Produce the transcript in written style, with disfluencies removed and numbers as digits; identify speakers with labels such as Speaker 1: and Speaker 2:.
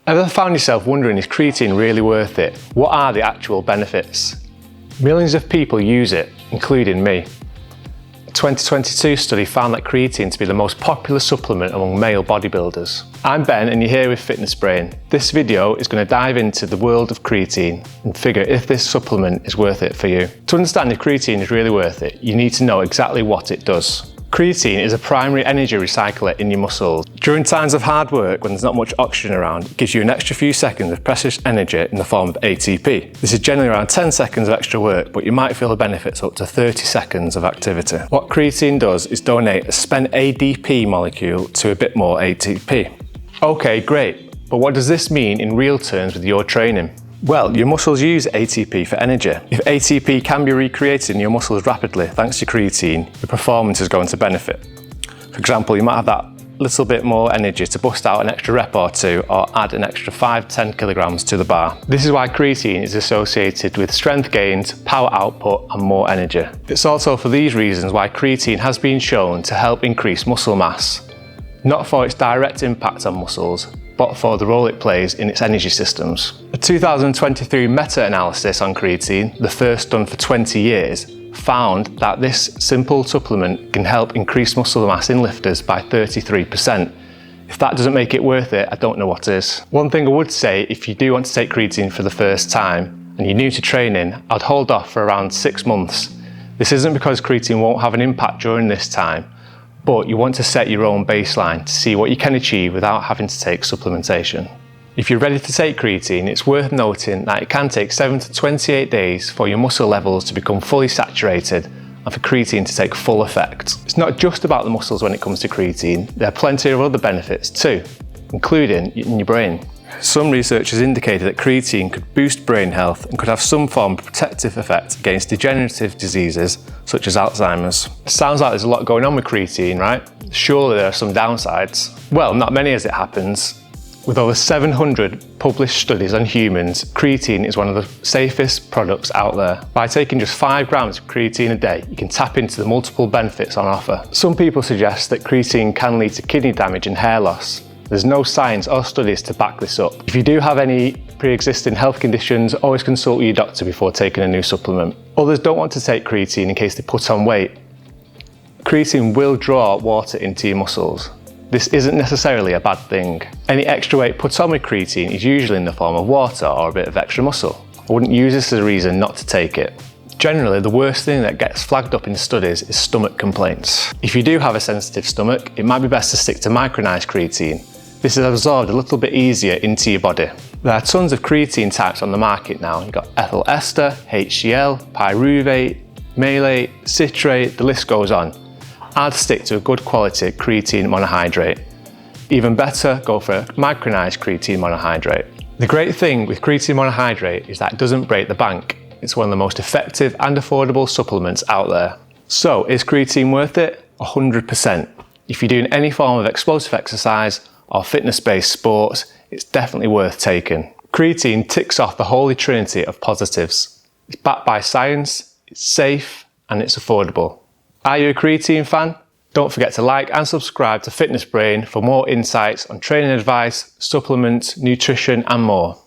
Speaker 1: Ever found yourself wondering, is creatine really worth it? What are the actual benefits? Millions of people use it, including me. A 2022 study found that creatine to be the most popular supplement among male bodybuilders. I'm Ben and you're here with Fitness Brain. This video is going to dive into the world of creatine and figure if this supplement is worth it for you. To understand if creatine is really worth it, you need to know exactly what it does. Creatine is a primary energy recycler in your muscles. During times of hard work, when there's not much oxygen around, it gives you an extra few seconds of precious energy in the form of ATP. This is generally around 10 seconds of extra work, but you might feel the benefits up to 30 seconds of activity. What creatine does is donate a spent ADP molecule to a bit more ATP. Okay, great, but what does this mean in real terms with your training? Well, your muscles use ATP for energy. If ATP can be recreated in your muscles rapidly thanks to creatine, your performance is going to benefit. For example, you might have that little bit more energy to bust out an extra rep or two or add an extra 5-10 kilograms to the bar. This is why creatine is associated with strength gains, power output and more energy. It's also for these reasons why creatine has been shown to help increase muscle mass, not for its direct impact on muscles, but for the role it plays in its energy systems. A 2023 meta-analysis on creatine, the first done for 20 years, found that this simple supplement can help increase muscle mass in lifters by 33%. If that doesn't make it worth it, I don't know what is. One thing I would say, if you do want to take creatine for the first time and you're new to training, I'd hold off for around 6 months. This isn't because creatine won't have an impact during this time, but you want to set your own baseline to see what you can achieve without having to take supplementation. If you're ready to take creatine, it's worth noting that it can take 7 to 28 days for your muscle levels to become fully saturated and for creatine to take full effect. It's not just about the muscles when it comes to creatine, there are plenty of other benefits too, including in your brain. Some research has indicated that creatine could boost brain health and could have some form of protective effect against degenerative diseases such as Alzheimer's. Sounds like there's a lot going on with creatine, right? Surely there are some downsides. Well, not many as it happens. With over 700 published studies on humans, creatine is one of the safest products out there. By taking just 5 grams of creatine a day, you can tap into the multiple benefits on offer. Some people suggest that creatine can lead to kidney damage and hair loss. There's no science or studies to back this up. If you do have any pre-existing health conditions, always consult your doctor before taking a new supplement. Others don't want to take creatine in case they put on weight. Creatine will draw water into your muscles. This isn't necessarily a bad thing. Any extra weight put on with creatine is usually in the form of water or a bit of extra muscle. I wouldn't use this as a reason not to take it. Generally, the worst thing that gets flagged up in studies is stomach complaints. If you do have a sensitive stomach, it might be best to stick to micronized creatine. This is absorbed a little bit easier into your body. There are tons of creatine types on the market now. You've got ethyl ester, HCl, pyruvate, malate, citrate, the list goes on. I'd stick to a good quality creatine monohydrate. Even better, go for a micronized creatine monohydrate. The great thing with creatine monohydrate is that it doesn't break the bank. It's one of the most effective and affordable supplements out there. So, is creatine worth it? 100%. If you're doing any form of explosive exercise or fitness-based sports, it's definitely worth taking. Creatine ticks off the holy trinity of positives. It's backed by science, it's safe, and it's affordable. Are you a creatine fan? Don't forget to like and subscribe to Fitness Brain for more insights on training advice, supplements, nutrition, and more.